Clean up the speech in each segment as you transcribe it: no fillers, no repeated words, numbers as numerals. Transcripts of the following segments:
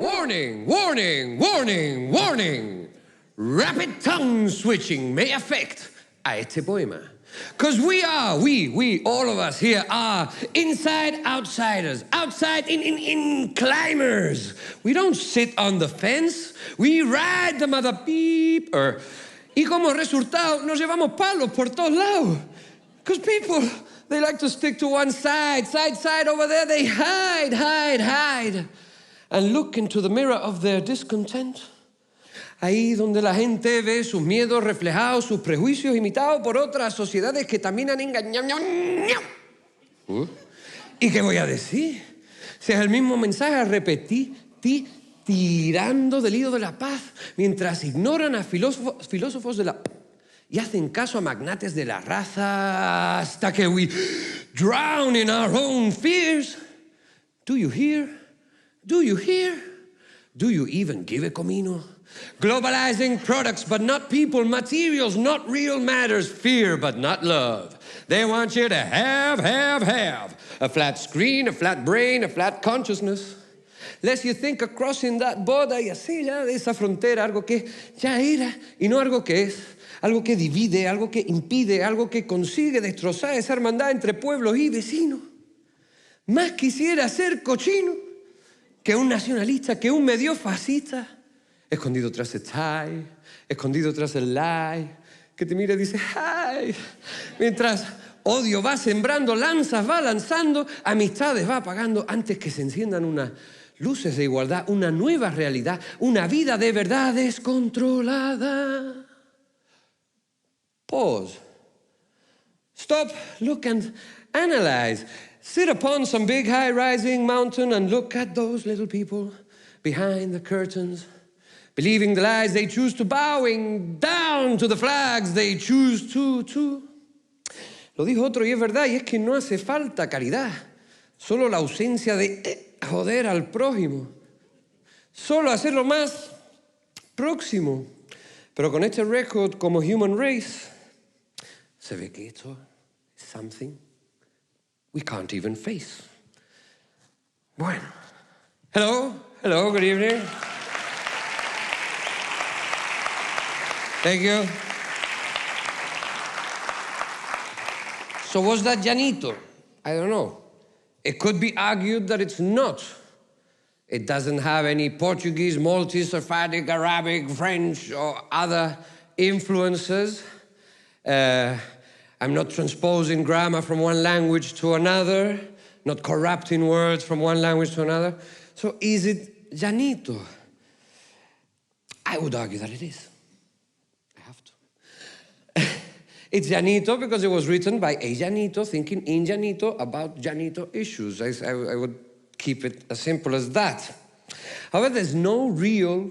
Warning, warning, warning, warning. Rapid tongue switching may affect a este poema. Because we, all of us here are inside outsiders, outside in climbers. We don't sit on the fence, we ride the mother beeper. Y como resultado, nos llevamos palos por todos lados. Because people, they like to stick to one side over there, they hide. And look into the mirror of their discontent. Ahí donde la gente ve sus miedos reflejados, sus prejuicios imitados por otras sociedades que también han engañado. ¿Y qué voy a decir? Si es el mismo mensaje tirando del hilo de la paz, mientras ignoran a filósofos de la... y hacen caso a magnates de la raza hasta que we drown in our own fears. Do you hear? Do you hear? Do you even give a comino? Globalizing products, but not people. Materials, not real matters. Fear, but not love. They want you to have. A flat screen, a flat brain, a flat consciousness. Lest you think of crossing that border y así ya de esa frontera, algo que ya era y no algo que es. Algo que divide, algo que impide, algo que consigue destrozar esa hermandad entre pueblos y vecinos. Más quisiera ser cochino que un nacionalista, que un medio fascista. Escondido tras el tie, escondido tras el lie, que te mira y dice, ¡ay! Mientras odio va sembrando, lanzas va lanzando, amistades va apagando, antes que se enciendan unas luces de igualdad, una nueva realidad, una vida de verdad descontrolada. Pause. Stop, look and analyze. Sit upon some big high-rising mountain and look at those little people behind the curtains. Believing the lies they choose to, bowing down to the flags they choose to. Lo dijo otro y es verdad, y es que no hace falta caridad, solo la ausencia de joder al prójimo, solo hacerlo más próximo. Pero con este récord como human race, se ve que esto es something we can't even face. Bueno, hello, good evening. Thank you. So was that Yanito? I don't know. It could be argued that it's not. It doesn't have any Portuguese, Maltese, Sephardic, Arabic, French, or other influences. I'm not transposing grammar from one language to another, not corrupting words from one language to another. So is it Yanito? I would argue that it is. It's Yanito because it was written by a Yanito thinking in Yanito about Yanito issues. I would keep it as simple as that. However, there's no real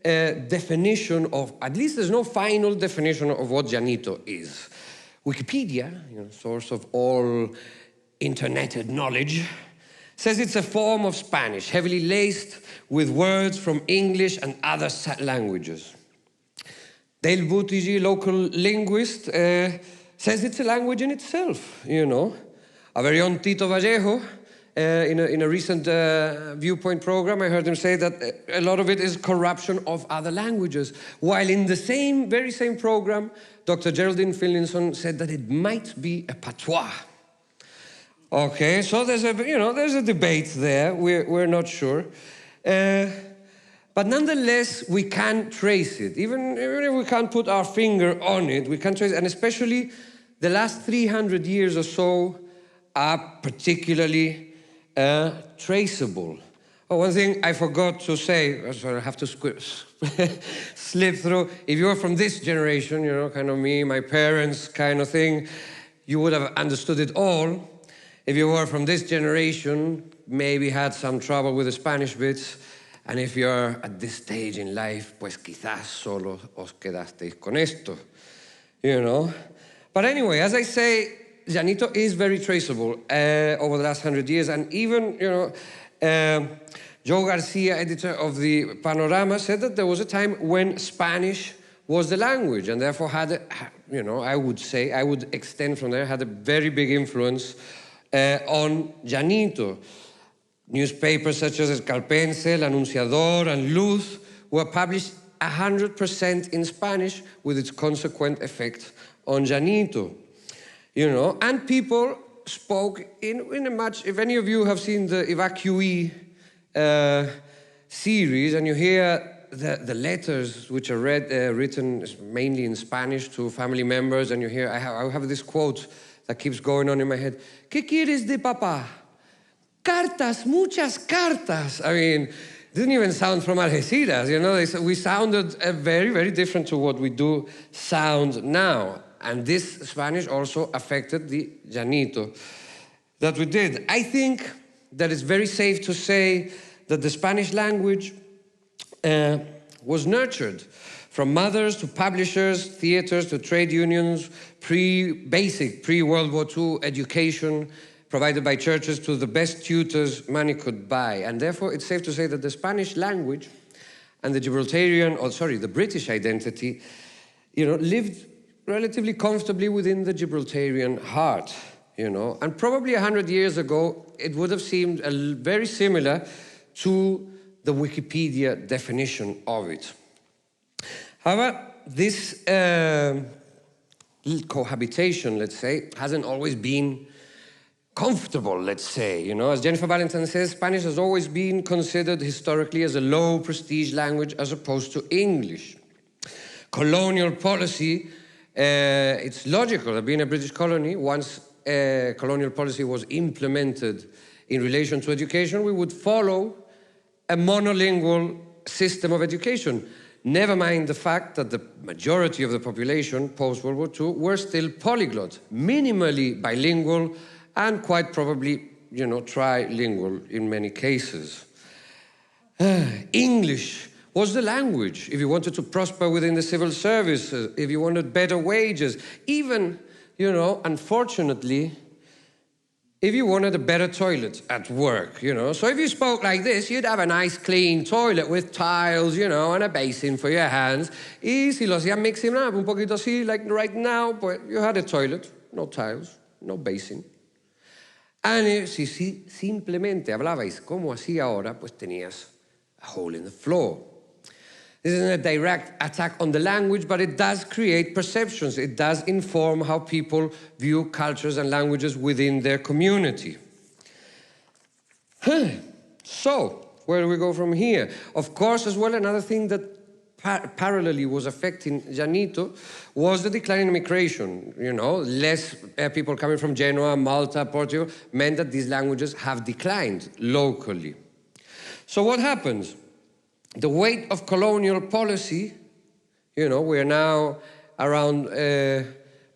definition of, at least there's no final definition of what Yanito is. Wikipedia, source of all interneted knowledge, says it's a form of Spanish, heavily laced with words from English and other languages. Dale Buttigieg, local linguist, says it's a language in itself, Our very own Tito Vallejo, in a recent Viewpoint program, I heard him say that a lot of it is corruption of other languages. While in the very same program, Dr. Geraldine Finlinson said that it might be a patois. Okay, so there's a debate there. We're not sure. But nonetheless, we can trace it. Even if we can't put our finger on it, we can trace it. And especially the last 300 years or so are particularly traceable. Oh, one thing I forgot to say, so I have to slip through. If you're from this generation, kind of me, my parents kind of thing, you would have understood it all. If you were from this generation, maybe had some trouble with the Spanish bits. And if you're at this stage in life, pues quizás solo os quedasteis con esto, But anyway, as I say, Yanito is very traceable over the last 100 years. And even, Joe Garcia, editor of the Panorama, said that there was a time when Spanish was the language and therefore had, I would extend from there, had a very big influence on Yanito. Newspapers such as Escalpense, El Anunciador, and Luz were published 100% in Spanish, with its consequent effect on Yanito. And people spoke in a much, if any of you have seen the Evacuee series, and you hear the letters which are written mainly in Spanish to family members, and you hear, I have this quote that keeps going on in my head. ¿Qué quieres de papá? Cartas, muchas cartas. I mean, it didn't even sound from Algeciras, we sounded very, very different to what we do sound now. And this Spanish also affected the Yanito that we did. I think that it's very safe to say that the Spanish language was nurtured from mothers to publishers, theaters to trade unions, basic pre-World War II education provided by churches to the best tutors money could buy. And therefore, it's safe to say that the Spanish language and the British identity, lived relatively comfortably within the Gibraltarian heart, And probably 100 years ago, it would have seemed very similar to the Wikipedia definition of it. However, this cohabitation, let's say, hasn't always been comfortable, let's say. As Jennifer Valentine says, Spanish has always been considered historically as a low prestige language as opposed to English. Colonial policy, it's logical that being a British colony, once colonial policy was implemented in relation to education, we would follow a monolingual system of education. Never mind the fact that the majority of the population post-World War II were still polyglot, minimally bilingual, and quite probably, trilingual in many cases. English was the language if you wanted to prosper within the civil service, if you wanted better wages, even, unfortunately, if you wanted a better toilet at work, So if you spoke like this, you'd have a nice clean toilet with tiles, and a basin for your hands. Y si lo hacían mixing up un poquito así, like right now, pues you had a toilet, no tiles, no basin. And si simplemente hablabais como así ahora, pues tenías a hole in the floor. This isn't a direct attack on the language, but it does create perceptions. It does inform how people view cultures and languages within their community. So, where do we go from here? Of course, as well, another thing that parallelly was affecting Yanito was the decline in immigration. Less people coming from Genoa, Malta, Portugal, meant that these languages have declined locally. So what happens? The weight of colonial policy, we are now around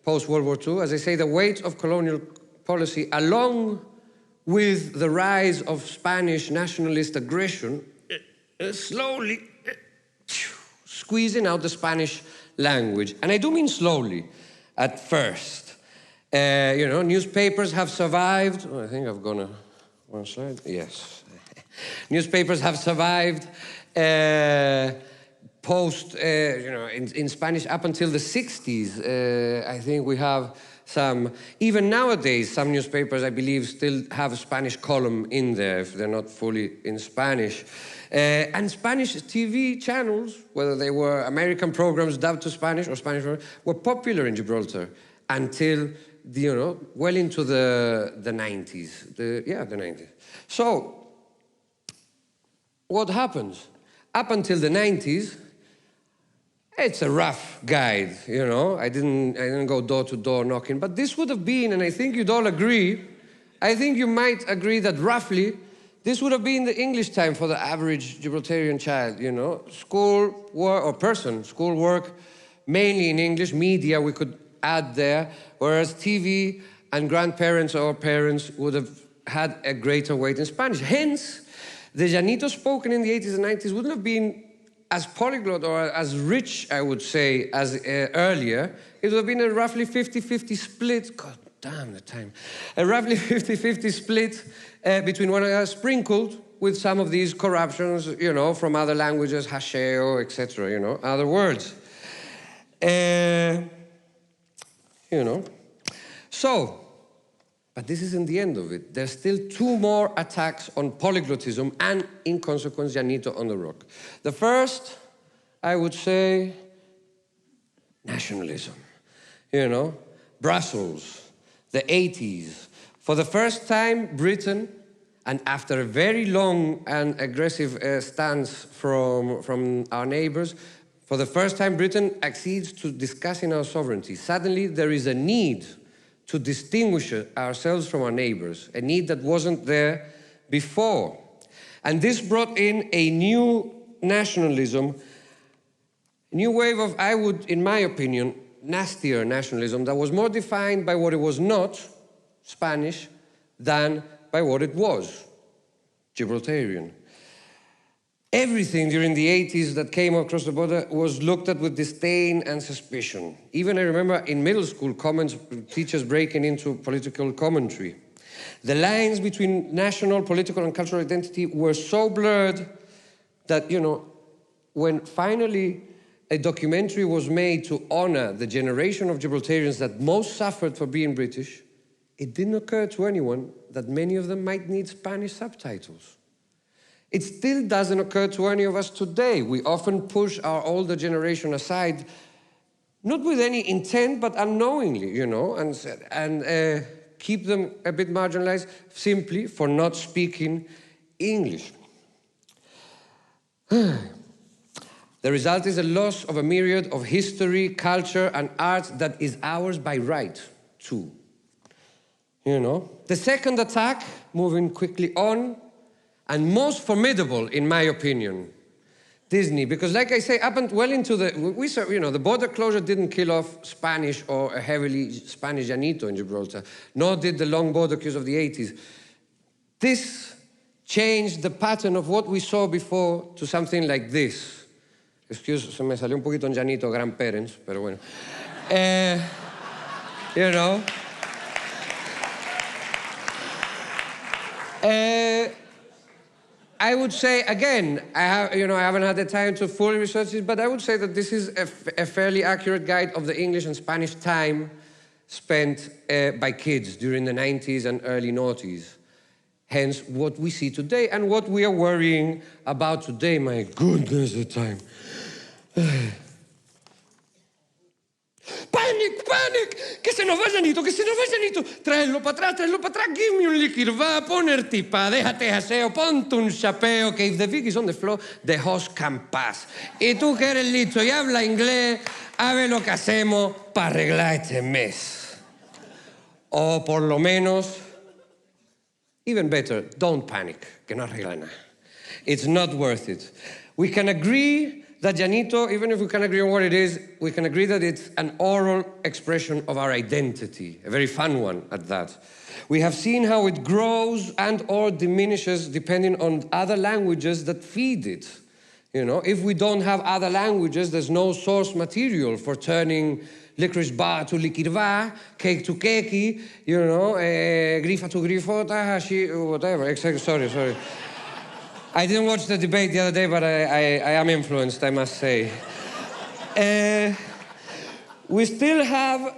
post-World War II. As I say, the weight of colonial policy, along with the rise of Spanish nationalist aggression, slowly squeezing out the Spanish language. And I do mean slowly, at first. Newspapers have survived. I think I've gone one slide. Yes. Newspapers have survived in Spanish up until the 60s. I think we have some, even nowadays, some newspapers, I believe, still have a Spanish column in there if they're not fully in Spanish. And Spanish TV channels, whether they were American programs dubbed to Spanish or Spanish, were popular in Gibraltar until, well into the 90s. The 90s. So, what happens? Up until the 90s, it's a rough guide, I didn't go door to door knocking, but this would have been, and I think you'd all agree, I think you might agree that roughly, this would have been the English time for the average Gibraltarian child, school work, mainly in English, media we could add there, whereas TV and grandparents or parents would have had a greater weight in Spanish. Hence, the Yanito spoken in the 80s and 90s wouldn't have been as polyglot or as rich, I would say, as earlier. It would have been a roughly 50-50 split. God damn the time. A roughly 50-50 split between one another, sprinkled with some of these corruptions, from other languages, hasheo, etc., other words. So, But this isn't the end of it. There's still 2 more attacks on polyglottism and, in consequence, Yanito on the rock. The first, I would say, nationalism. You know, Brussels, the 80s. For the first time, Britain, and after a very long and aggressive stance from our neighbors, for the first time, Britain accedes to discussing our sovereignty. Suddenly, there is a need to distinguish ourselves from our neighbors, a need that wasn't there before. And this brought in a new nationalism, a new wave of, I would, in my opinion, nastier nationalism that was more defined by what it was not, Spanish, than by what it was, Gibraltarian. Everything during the 80s that came across the border was looked at with disdain and suspicion. Even I remember in middle school, teachers breaking into political commentary. The lines between national, political, and cultural identity were so blurred that, you know, when finally a documentary was made to honor the generation of Gibraltarians that most suffered for being British, it didn't occur to anyone that many of them might need Spanish subtitles. It still doesn't occur to any of us today. We often push our older generation aside, not with any intent, but unknowingly, you know, and keep them a bit marginalized simply for not speaking English. The result is a loss of a myriad of history, culture, and art that is ours by right, too. You know? The second attack, moving quickly on, and most formidable, in my opinion, Disney. Because like I say, up and well into the border closure didn't kill off Spanish or a heavily Spanish Yanito in Gibraltar, nor did the long border queues of the 80s. This changed the pattern of what we saw before to something like this. Excuse, se me salió un poquito en Yanito, grandparents, pero bueno. You know. I would say, again, I haven't had the time to fully research it, but I would say that this is a fairly accurate guide of the English and Spanish time spent by kids during the 90s and early noughties. Hence, what we see today and what we are worrying about today. My goodness, the time. Panic, panic! Que se nos va Yanito, que se nos va Yanito. Tráelo para atrás, give me un líquido, va a ponerte pa, déjate aseo, ponte un chapeo, que if the Vic is on the floor, the host can pass. Y tú que eres listo y habla inglés, a ver lo que hacemos para arreglar este mes. O por lo menos, even better, don't panic, que no arregla nada. It's not worth it. We can agree that Yanito, even if we can agree on what it is, we can agree that it's an oral expression of our identity, a very fun one at that. We have seen how it grows and or diminishes depending on other languages that feed it. You know, if we don't have other languages, there's no source material for turning licorice bar to likirva, cake to keki, you know, grifa to grifota, hashi, whatever. Sorry. I didn't watch the debate the other day, but I am influenced, I must say. We still have,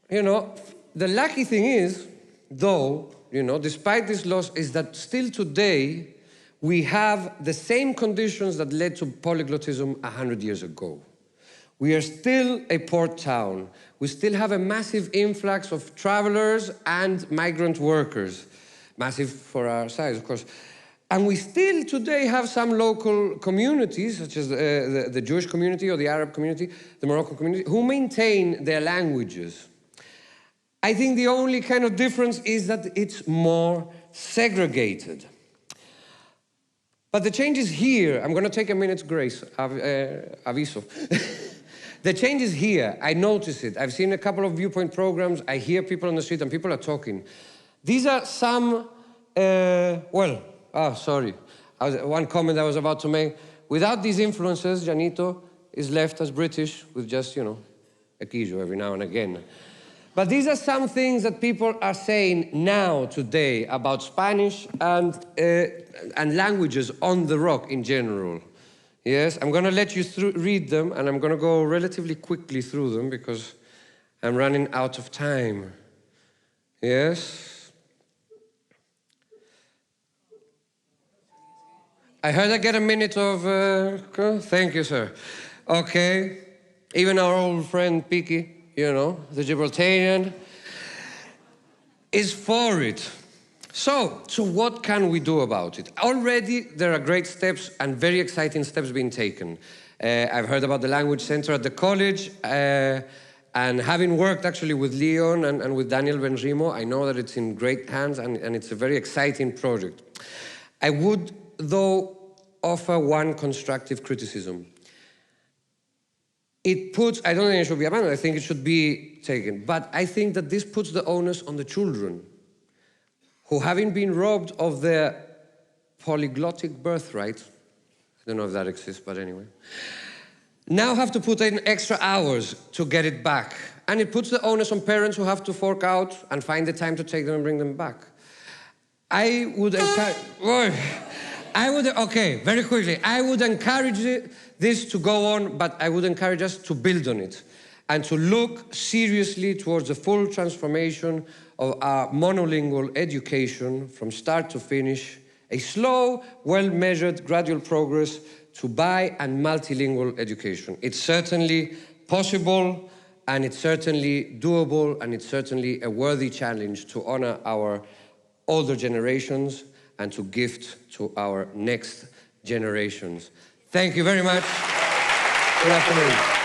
you know, the lucky thing is, though, you know, despite this loss, is that still today we have the same conditions that led to polyglottism 100 years ago. We are still a port town. We still have a massive influx of travelers and migrant workers. Massive for our size, of course. And we still today have some local communities, such as the Jewish community or the Arab community, the Moroccan community, who maintain their languages. I think the only kind of difference is that it's more segregated. But the change is here. I'm going to take a minute's grace, aviso. The change is here. I notice it. I've seen a couple of viewpoint programs. I hear people on the street and people are talking. These are some, sorry. One comment I was about to make. Without these influences, Yanito is left as British with just, you know, a quijo every now and again. But these are some things that people are saying now, today, about Spanish and languages on the rock in general. Yes, I'm going to let you read them, and I'm going to go relatively quickly through them because I'm running out of time. Yes. I heard I get a minute of... thank you, sir. Okay. Even our old friend Piki, you know, the Gibraltarian, is for it. So what can we do about it? Already there are great steps and very exciting steps being taken. I've heard about the language center at the college, and having worked actually with Leon and with Daniel Benrimo, I know that it's in great hands and it's a very exciting project. I would, though, offer one constructive criticism. It puts, I don't think it should be abandoned, I think it should be taken, but I think that this puts the onus on the children, who, having been robbed of their polyglottic birthright, I don't know if that exists, but anyway, now have to put in extra hours to get it back. And it puts the onus on parents who have to fork out and find the time to take them and bring them back. I would encourage... okay, very quickly. I would encourage this to go on, but I would encourage us to build on it and to look seriously towards the full transformation of our monolingual education from start to finish, a slow, well-measured, gradual progress to bi- and multilingual education. It's certainly possible, and it's certainly doable, and it's certainly a worthy challenge to honor our older generations and to gift to our next generations. Thank you very much. Good afternoon.